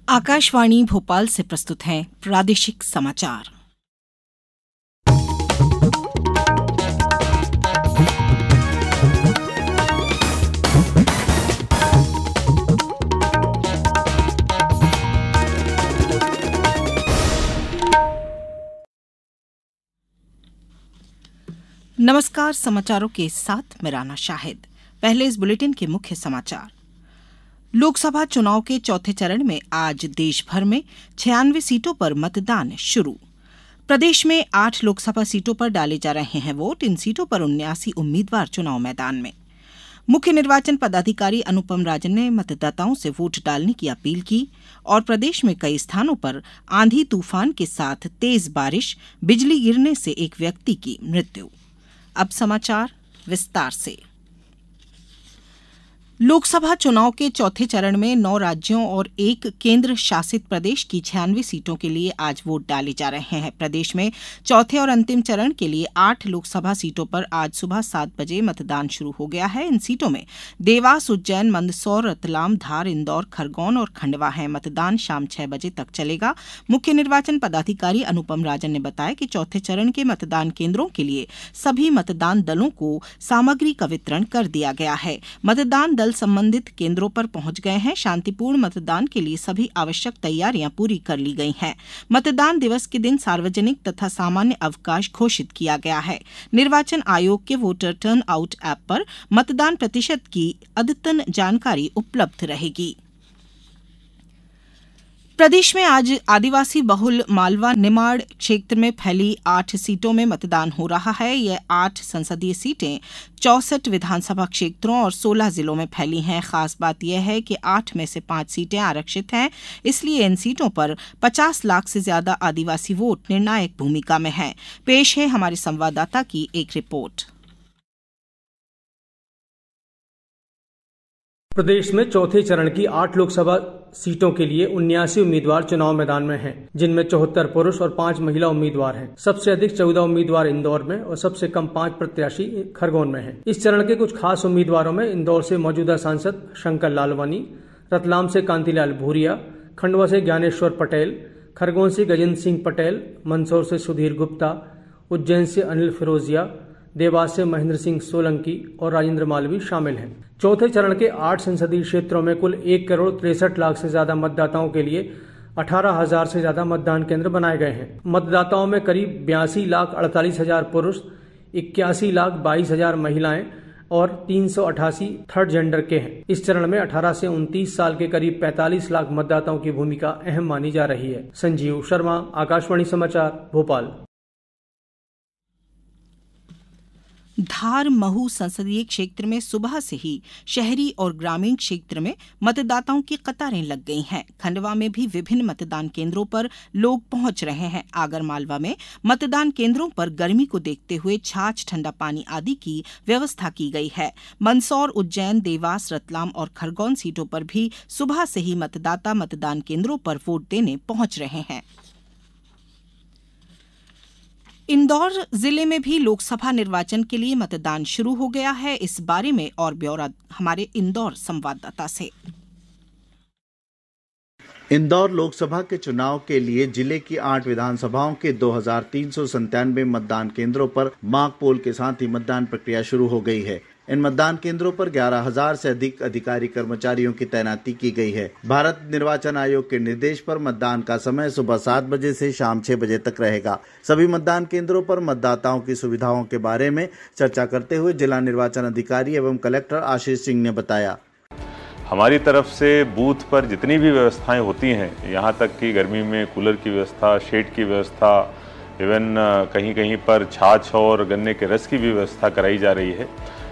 आकाशवाणी भोपाल से प्रस्तुत हैं प्रादेशिक समाचार। नमस्कार, समाचारों के साथ मैं राना शाहिद। पहले इस बुलेटिन के मुख्य समाचार। लोकसभा चुनाव के चौथे चरण में आज देश भर में 96 सीटों पर मतदान शुरू। प्रदेश में 8 लोकसभा सीटों पर डाले जा रहे हैं वोट। इन सीटों पर 79 उम्मीदवार चुनाव मैदान में। मुख्य निर्वाचन पदाधिकारी अनुपम राजन ने मतदाताओं से वोट डालने की अपील की और प्रदेश में कई स्थानों पर आंधी तूफान के साथ तेज बारिश, बिजली गिरने से एक व्यक्ति की मृत्यु। अब समाचार विस्तार से। लोकसभा चुनाव के चौथे चरण में 9 राज्यों और 1 केंद्र शासित प्रदेश की 96 सीटों के लिए आज वोट डाले जा रहे हैं। प्रदेश में चौथे और अंतिम चरण के लिए 8 लोकसभा सीटों पर आज सुबह 7 बजे मतदान शुरू हो गया है। इन सीटों में देवास, उज्जैन, मंदसौर, रतलाम, धार, इंदौर, खरगोन और खंडवा है। मतदान शाम 6 बजे तक चलेगा। मुख्य निर्वाचन पदाधिकारी अनुपम राजन ने बताया कि चौथे चरण के मतदान केंद्रों के लिए सभी मतदान दलों को सामग्री का वितरण कर दिया गया है। मतदान दल संबंधित केंद्रों पर पहुंच गए हैं। शांतिपूर्ण मतदान के लिए सभी आवश्यक तैयारियां पूरी कर ली गई हैं। मतदान दिवस के दिन सार्वजनिक तथा सामान्य अवकाश घोषित किया गया है। निर्वाचन आयोग के वोटर टर्न आउट ऐप पर मतदान प्रतिशत की अद्यतन जानकारी उपलब्ध रहेगी। प्रदेश में आज आदिवासी बहुल मालवा निमाड़ क्षेत्र में फैली 8 सीटों में मतदान हो रहा है। ये 8 संसदीय सीटें 64 विधानसभा क्षेत्रों और 16 जिलों में फैली हैं। खास बात यह है कि 8 में से 5 सीटें आरक्षित हैं, इसलिए इन सीटों पर 50 लाख से ज्यादा आदिवासी वोट निर्णायक भूमिका में हैं। पेश है हमारे संवाददाता की एक रिपोर्ट। प्रदेश में चौथे चरण की 8 लोकसभा सीटों के लिए 79 उम्मीदवार चुनाव मैदान में हैं, जिनमें 74 पुरुष और 5 महिला उम्मीदवार हैं। सबसे अधिक 14 उम्मीदवार इंदौर में और सबसे कम 5 प्रत्याशी खरगोन में हैं। इस चरण के कुछ खास उम्मीदवारों में इंदौर से मौजूदा सांसद शंकर लालवानी, रतलाम से कांतिलाल भूरिया, खंडवा से ज्ञानेश्वर पटेल, खरगोन से गजेंद्र सिंह पटेल, मंदसौर से सुधीर गुप्ता, उज्जैन से अनिल फिरोजिया, देवास से महेंद्र सिंह सोलंकी और राजेंद्र मालवी शामिल हैं। चौथे चरण के 8 संसदीय क्षेत्रों में कुल 1 करोड़ 63 लाख से ज्यादा मतदाताओं के लिए 18,000 से ज्यादा मतदान केंद्र बनाए गए हैं। मतदाताओं में करीब 82 लाख 48 हजार पुरुष, 81 लाख 22 हजार महिलाएं और 388 थर्ड जेंडर के हैं। इस चरण में 18 से 29 साल के करीब 45 लाख मतदाताओं की भूमिका अहम मानी जा रही है। संजीव शर्मा, आकाशवाणी समाचार, भोपाल। धार महू संसदीय क्षेत्र में सुबह से ही शहरी और ग्रामीण क्षेत्र में मतदाताओं की कतारें लग गई हैं। खंडवा में भी विभिन्न मतदान केंद्रों पर लोग पहुंच रहे हैं। आगरमालवा में मतदान केंद्रों पर गर्मी को देखते हुए छाछ, ठंडा पानी आदि की व्यवस्था की गई है। मंदसौर, उज्जैन, देवास, रतलाम और खरगोन सीटों पर भी सुबह से ही मतदाता मतदान केंद्रों पर वोट देने पहुंच रहे हैं। इंदौर जिले में भी लोकसभा निर्वाचन के लिए मतदान शुरू हो गया है। इस बारे में और ब्यौरा हमारे इंदौर संवाददाता से। इंदौर लोकसभा के चुनाव के लिए जिले की 8 विधानसभाओं के 2397 मतदान केंद्रों पर मॉक पोल के साथ ही मतदान प्रक्रिया शुरू हो गई है। इन मतदान केंद्रों पर 11,000 से अधिक अधिकारी कर्मचारियों की तैनाती की गई है। भारत निर्वाचन आयोग के निर्देश पर मतदान का समय सुबह 7 बजे से शाम 6 बजे तक रहेगा। सभी मतदान केंद्रों पर मतदाताओं की सुविधाओं के बारे में चर्चा करते हुए जिला निर्वाचन अधिकारी एवं कलेक्टर आशीष सिंह ने बताया। हमारी तरफ से बूथ पर जितनी भी व्यवस्थाएं होती हैं, यहाँ तक कि गर्मी में कूलर की व्यवस्था, शेड की व्यवस्था, इवन कहीं कहीं पर छाछ और गन्ने के रस की भी व्यवस्था कराई जा रही है।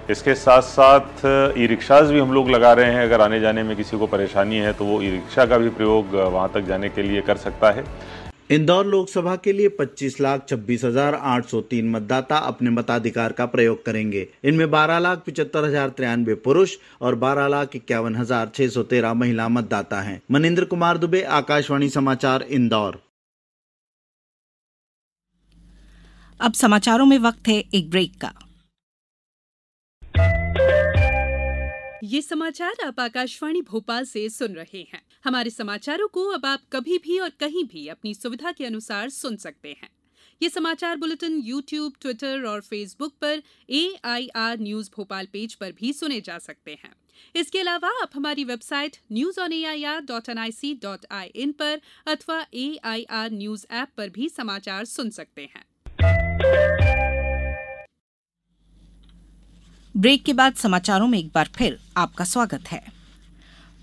इसके साथ साथ ई रिक्शाज भी हम लोग लगा रहे हैं। अगर आने जाने में किसी को परेशानी है तो वो ई रिक्शा का भी प्रयोग वहाँ तक जाने के लिए कर सकता है। इंदौर लोकसभा के लिए 25,26,803 मतदाता अपने मताधिकार का प्रयोग करेंगे। इनमें 12,75,093 पुरुष और 12,51,613 महिला मतदाता हैं। मनिंद्र कुमार दुबे, आकाशवाणी समाचार, इंदौर। अब समाचारों में वक्त है एक ब्रेक का। ये समाचार आप आकाशवाणी भोपाल से सुन रहे हैं। हमारे समाचारों को अब आप कभी भी और कहीं भी अपनी सुविधा के अनुसार सुन सकते हैं। ये समाचार बुलेटिन YouTube, ट्विटर और फेसबुक पर AIR न्यूज भोपाल पेज पर भी सुने जा सकते हैं। इसके अलावा आप हमारी वेबसाइट newsonair.nic.in पर अथवा AIR न्यूज ऐप पर भी समाचार सुन सकते हैं। ब्रेक के बाद समाचारों में एक बार फिर आपका स्वागत है।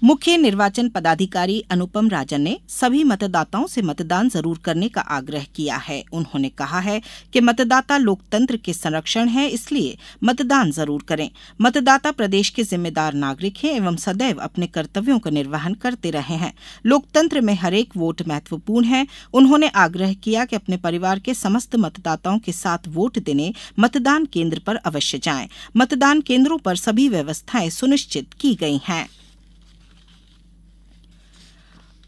मुख्य निर्वाचन पदाधिकारी अनुपम राजन ने सभी मतदाताओं से मतदान जरूर करने का आग्रह किया है। उन्होंने कहा है कि मतदाता लोकतंत्र के संरक्षण है, इसलिए मतदान जरूर करें। मतदाता प्रदेश के जिम्मेदार नागरिक हैं एवं सदैव अपने कर्तव्यों का निर्वहन करते रहे हैं। लोकतंत्र में हरेक वोट महत्वपूर्ण है। उन्होंने आग्रह किया कि अपने परिवार के समस्त मतदाताओं के साथ वोट देने मतदान केंद्र पर अवश्य जाएं। मतदान केंद्रों पर सभी व्यवस्थाएं सुनिश्चित की गई हैं।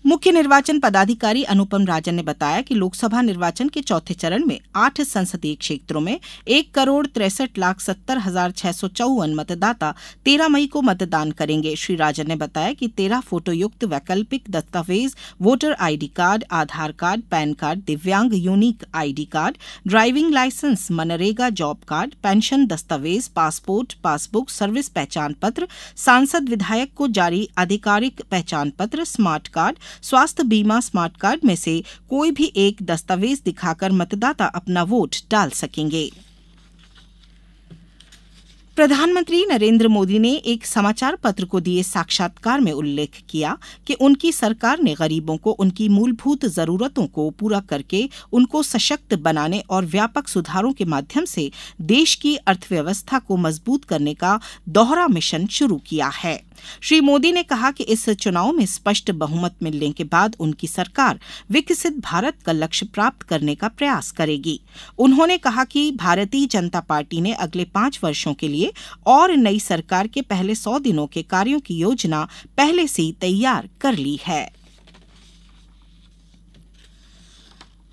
मुख्य निर्वाचन पदाधिकारी अनुपम राजन ने बताया कि लोकसभा निर्वाचन के चौथे चरण में 8 संसदीय क्षेत्रों में 1,63,70,654 मतदाता 13 मई को मतदान करेंगे। श्री राजन ने बताया कि 13 फोटोयुक्त वैकल्पिक दस्तावेज voter ID card, Aadhaar card, PAN card, दिव्यांग unique ID card, driving licence, MNREGA job card, pension दस्तावेज, पासपोर्ट, पासबुक, सर्विस पहचान पत्र, सांसद विधायक को जारी आधिकारिक पहचान पत्र, स्मार्ट कार्ड, स्वास्थ्य बीमा स्मार्ट कार्ड में से कोई भी एक दस्तावेज दिखाकर मतदाता अपना वोट डाल सकेंगे। प्रधानमंत्री नरेंद्र मोदी ने एक समाचार पत्र को दिए साक्षात्कार में उल्लेख किया कि उनकी सरकार ने गरीबों को उनकी मूलभूत जरूरतों को पूरा करके उनको सशक्त बनाने और व्यापक सुधारों के माध्यम से देश की अर्थव्यवस्था को मजबूत करने का दोहरा मिशन शुरू किया है। श्री मोदी ने कहा कि इस चुनाव में स्पष्ट बहुमत मिलने के बाद उनकी सरकार विकसित भारत का लक्ष्य प्राप्त करने का प्रयास करेगी। उन्होंने कहा कि भारतीय जनता पार्टी ने अगले 5 वर्षों के लिए और नई सरकार के पहले 100 दिनों के कार्यों की योजना पहले से ही तैयार कर ली है।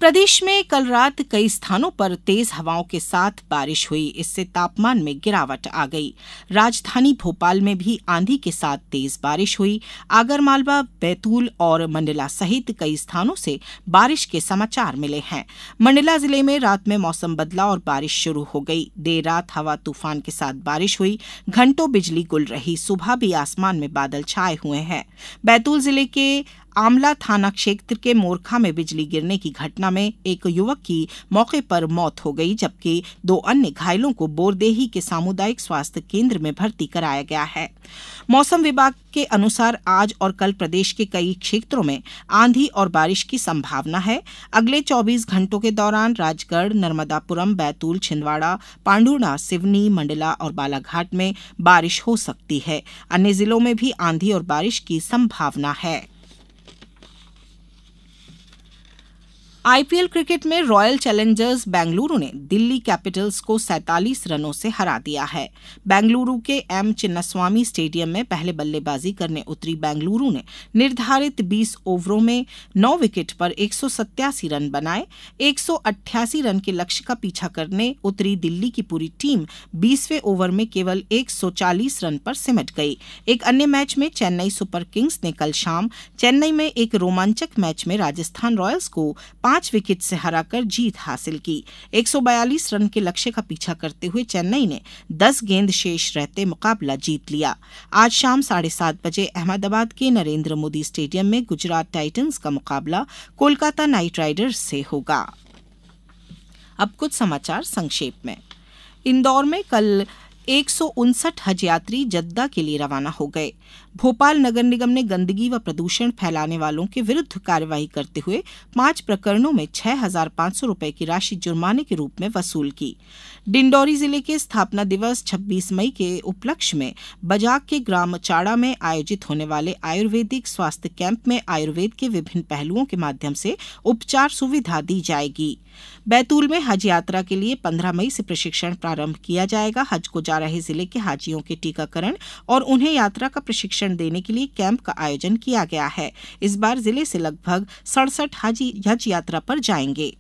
प्रदेश में कल रात कई स्थानों पर तेज हवाओं के साथ बारिश हुई। इससे तापमान में गिरावट आ गई। राजधानी भोपाल में भी आंधी के साथ तेज बारिश हुई। आगरमालवा, बैतूल और मंडला सहित कई स्थानों से बारिश के समाचार मिले हैं। मंडला जिले में रात में मौसम बदला और बारिश शुरू हो गई। देर रात हवा तूफान के साथ बारिश हुई। घंटों बिजली गुल रही। सुबह भी आसमान में बादल छाए हुए हैं। बैतूल जिले के आमला थाना क्षेत्र के मोरखा में बिजली गिरने की घटना में एक युवक की मौके पर मौत हो गई, जबकि 2 अन्य घायलों को बोरदेही के सामुदायिक स्वास्थ्य केंद्र में भर्ती कराया गया है। मौसम विभाग के अनुसार आज और कल प्रदेश के कई क्षेत्रों में आंधी और बारिश की संभावना है। अगले 24 घंटों के दौरान राजगढ़, नर्मदापुरम, बैतूल, छिंदवाड़ा, पांडुर्णा, सिवनी, मंडला और बालाघाट में बारिश हो सकती है। अन्य जिलों में भी आंधी और बारिश की संभावना है। आईपीएल क्रिकेट में रॉयल चैलेंजर्स बेंगलुरु ने दिल्ली कैपिटल्स को 47 रनों से हरा दिया है। बेंगलुरु के एम चिन्नास्वामी स्टेडियम में पहले बल्लेबाजी करने उतरी बेंगलुरु ने निर्धारित 20 ओवरों में 9 विकेट पर 187 रन बनाए। 188 रन के लक्ष्य का पीछा करने उतरी दिल्ली की पूरी टीम 20वें ओवर में केवल 140 रन पर सिमट गई। एक अन्य मैच में चेन्नई सुपर किंग्स ने कल शाम चेन्नई में एक रोमांचक मैच में राजस्थान रॉयल्स को 5 विकेट से हराकर जीत हासिल की। 142 रन के लक्ष्य का पीछा करते हुए चेन्नई ने 10 गेंद शेष रहते मुकाबला जीत लिया। आज शाम 7:30 बजे अहमदाबाद के नरेंद्र मोदी स्टेडियम में गुजरात टाइटंस का मुकाबला कोलकाता नाइट राइडर्स से होगा। अब कुछ समाचार संक्षेप में। इंदौर में कल 159 हज यात्री जद्दा के लिए रवाना हो गए। भोपाल नगर निगम ने गंदगी व प्रदूषण फैलाने वालों के विरुद्ध कार्यवाही करते हुए 5 प्रकरणों में 6,500 रुपए की राशि जुर्माने के रूप में वसूल की। डिंडौरी जिले के स्थापना दिवस 26 मई के उपलक्ष्य में बजाग के ग्राम चाड़ा में आयोजित होने वाले आयुर्वेदिक स्वास्थ्य कैंप में आयुर्वेद के विभिन्न पहलुओं के माध्यम से उपचार सुविधा दी जाएगी। बैतूल में हज यात्रा के लिए 15 मई से प्रशिक्षण प्रारंभ किया जाएगा। हज को जा रहे जिले के हाजियों के टीकाकरण और उन्हें यात्रा का प्रशिक्षण देने के लिए कैंप का आयोजन किया गया है। इस बार जिले से लगभग 67 हज यात्रा पर जाएंगे।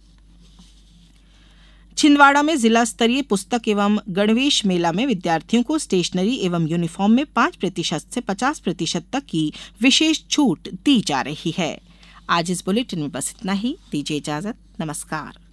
छिंदवाड़ा में जिला स्तरीय पुस्तक एवं गणवेश मेला में विद्यार्थियों को स्टेशनरी एवं यूनिफॉर्म में 5% से 50% तक की विशेष छूट दी जा रही है। आज इस बुलेटिन में बस इतना ही। दीजिए इजाजत। नमस्कार।